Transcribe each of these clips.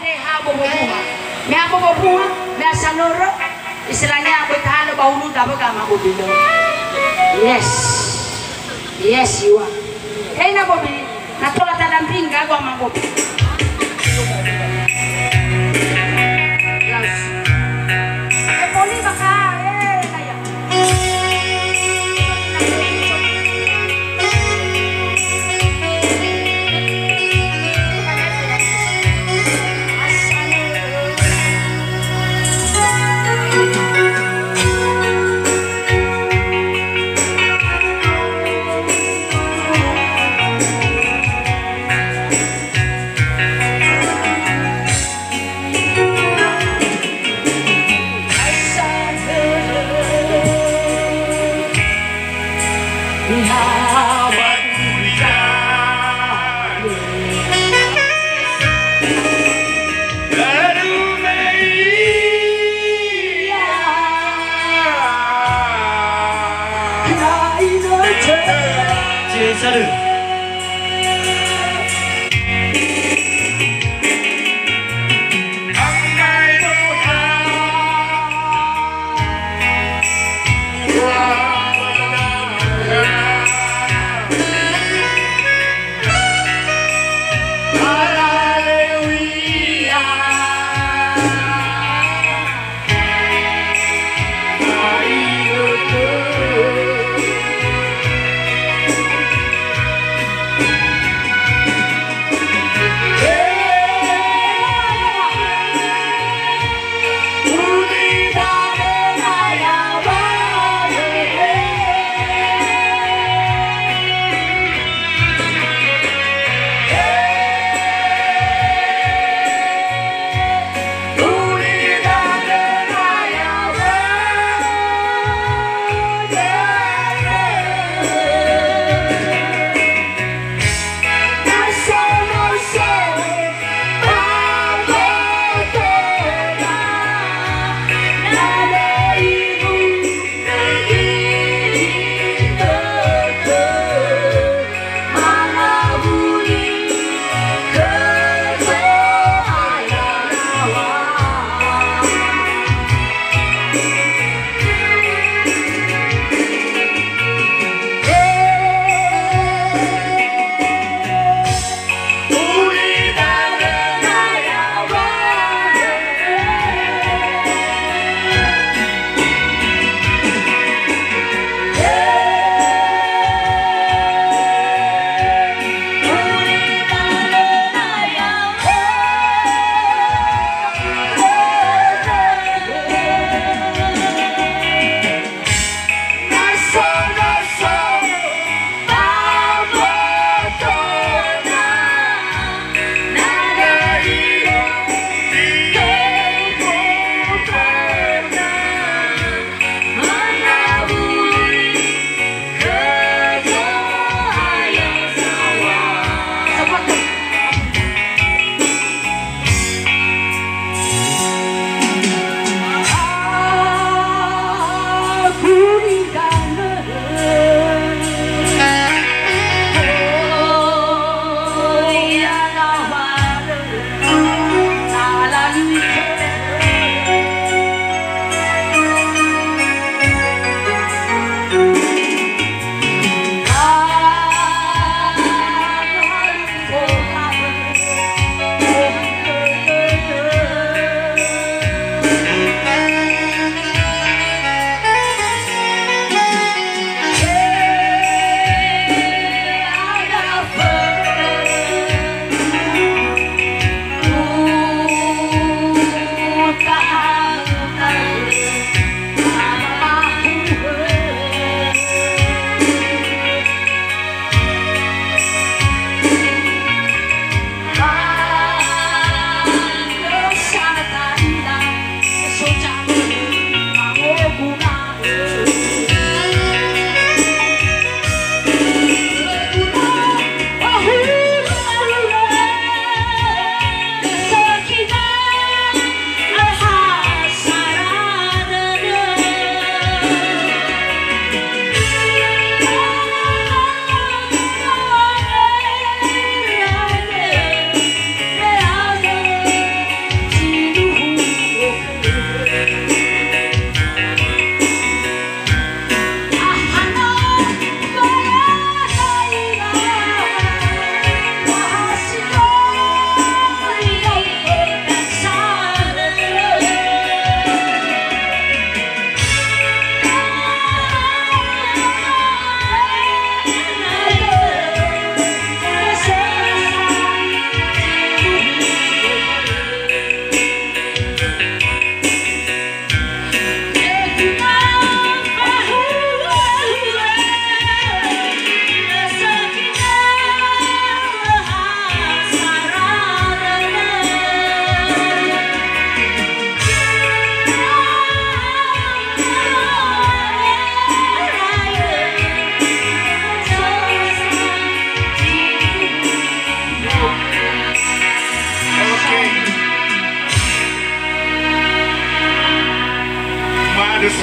deha bobo-bobo. Me bobo-bobo na sanoro. Istilahnya aku tahan bau lu dapat kamu aku bilang. Yes. Yes you are. Hey na bobi. Na tola tadamping gagwa mabobi. Yes. Poli baka kaya.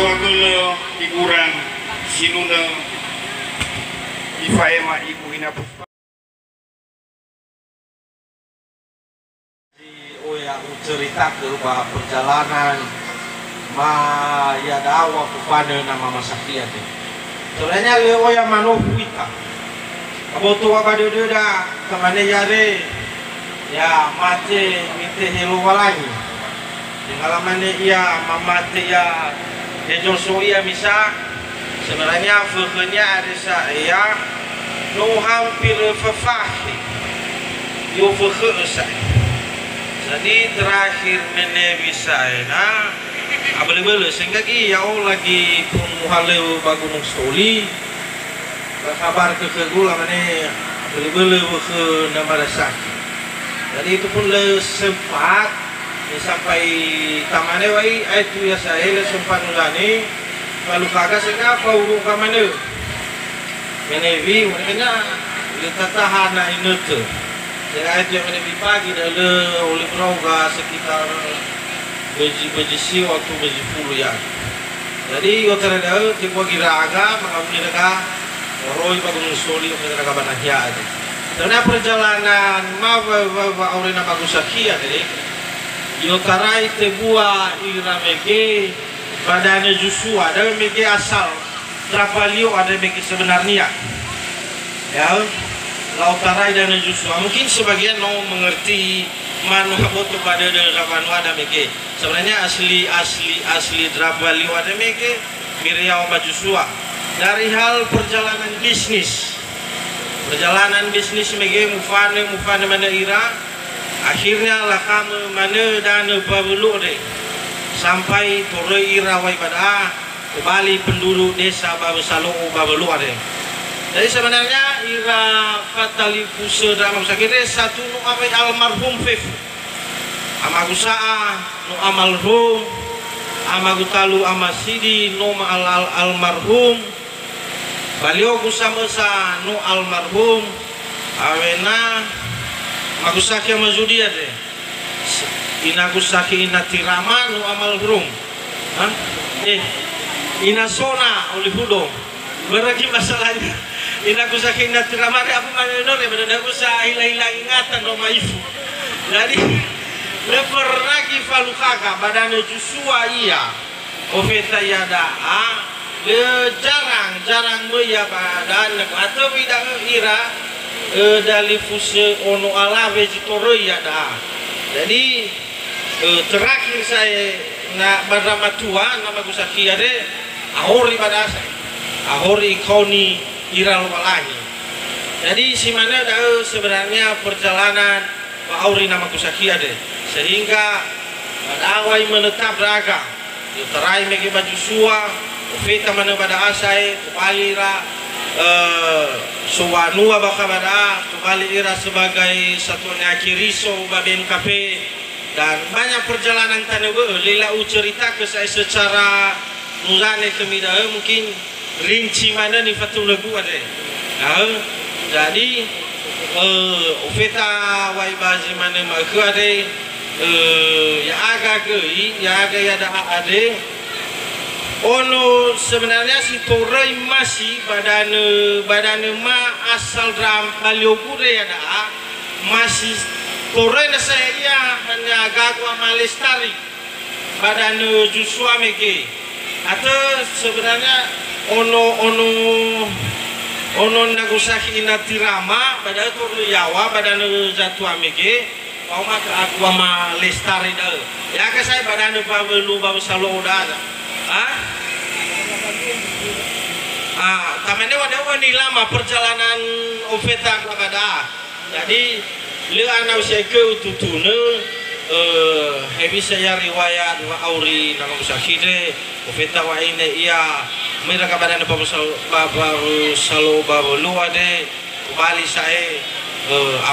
suagele iguran sinuna ifaema ibu inapu Oya cerita ke bahwa perjalanan ma ya dawa kepada nama masakia tu. Sebenarnya leo yang manu kita. Abo tua pada dia kemana yare ya mati mite helu walangi. Tinggal mana ia mamati ya Joshua misa sebenarnya fukhnya ada saya no hampir fafahi yo fukh saya. Jadi terakhir menebi saya abel-bel sehingga ya lagi pumuhale bagunung soli kabar kegula mana abel-bel ke nama sakit. Jadi itu pun le sempat sampai tamane wai itu ya saya le sempat nulani kalau kagak sehingga apa urung kamane menebi makanya le tatahana ini tu. Jadi itu yang menebi pagi dah le oleh peroga sekitar beji waktu beji puluh ya. Jadi utara dah tiba giraga mengambil mereka roy bagun soli mereka banahya aja. Karena perjalanan aurena bagus sakia jadi utara itu buah irameke badannya Joshua ada meke asal Trapalio ada meke sebenarnya ya. Lautarai dan Joshua mungkin sebagian mau mengerti manu haboto pada Rabanu ada meke sebenarnya asli Drabali ada meke Miriam Joshua dari hal perjalanan bisnis meke mufane mana ira akhirnya lah kamu mana dan babelu deh sampai toroi ira wai pada kembali penduduk desa babelu ada. Jadi sebenarnya ira fatali puse dalam sakit satu nu amai almarhum Fif amagusaa nu amalhum amagutalu amasidi nu almarhum baliau kusamesa nu almarhum awena magusaki amazudia deh inagusaki inatirama nu amalhum inasona oleh hudong berarti masalahnya ina kusaki natirama apa mana nore benar kusa hilang ingatan no maifu jadi leperagi falukaka badan Joshua iya ofeta yada le jarang meya badan atau bidang ira dari fuse ono ala vegetoro yada jadi terakhir saya na badamatua nama kusaki ade ahori pada ahori kauni iral walahi. Jadi si mana dah sebenarnya perjalanan Pak Auri nama kusaki ada sehingga awai menetap raga terai megi baju sua ofeta mana pada asai kembali ra suwanua baka pada kembali ira sebagai satuan kiriso baben kafe dan banyak perjalanan tanah lila cerita ke saya secara nurani kemidah mungkin rinci mana ni fatul lagu ada. Jadi ofeta wai bazi mana mak ada ya agak ya ada. Ono sebenarnya si torai masih badan ma asal dram balioku ya ada masih torai na saya hanya gagwa malestari badan Joshua meke atau sebenarnya ono nagusaki inatirama pada turu yawa pada jatuh ameke mau mak aku ama lestari dah ya ke saya pada babelu babsalo udah ada tamane wadah ni lama perjalanan ofeta kepada jadi le ana usia ke ututune hebi saya riwayat wa auri nama kusaki de ofeta wa ini ia mereka pada baru salo babelu ade kembali saya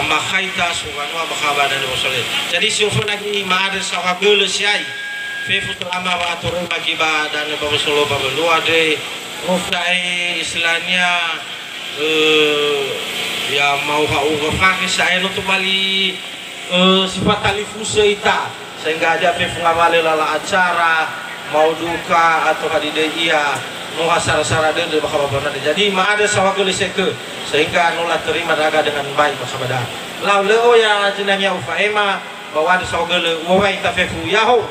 amakhaita subhanallah bakaba dan wasale jadi siapa lagi ma ada sawabul siai fefu ama wa turun bagi badan baru salo babelu ade muftai istilahnya ya mau hau ngefake saya untuk bali sifat talifu seita sehingga ada fefu ngamale lala acara mau duka atau hadide iya mau sara-sara de bakal benar. Jadi ma ada sawah geliseke sehingga nula terima daga dengan baik masabada. Lau leo ya jenangnya ufaema bahwa ada sawah gele wawai tafefu yaho